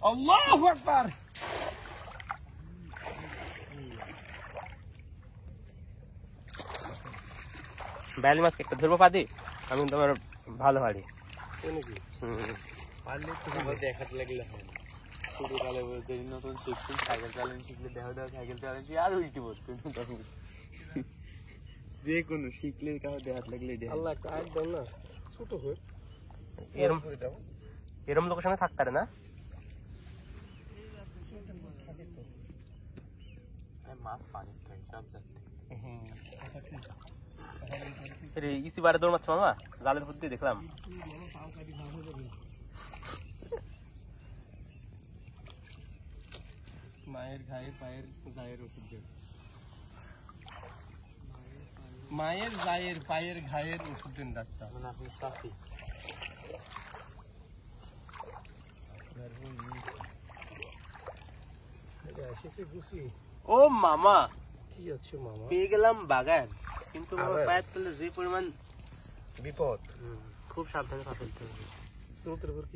আল্লাহু আকবার। বাইলি মাছ একটা ধরবো পাদি, আমি তোমার ভালো পারি দেখাতে লাগলে হয় না। শুধু কালে যদি নতুন শিখছেন সাইকেল চালানো শিখলে দেহ সাইকেল চালাচ্ছি আর উল্টি পড়তো যে কোনো শিখলে কারো দেহাত লাগলে আল্লাহ একটা আগ দাও না ছোট হয়ে এরম এরম লোকের সঙ্গে থাকতে পারে না মাছ পানি খাই সব যাচ্ছে। ইসি বারে দৌড় মারছে মামা, জালের ফুট দিয়ে দেখলাম। মায়ের ঘায়ে পায়ের জায়ের ওষুধ দেন, মায়ের জায়ের পায়ের ঘায়ের ওষুধ দেন ডাক্তার। আপনি চাষি ও মামা কি আছে মামা, পেয়ে গেলাম বাগান, কিন্তু আমার পায়ের তলে যে পরিমাণ বিপদ, খুব সাবধানে পা ফেলতে হবে। স্রোতের উপর কি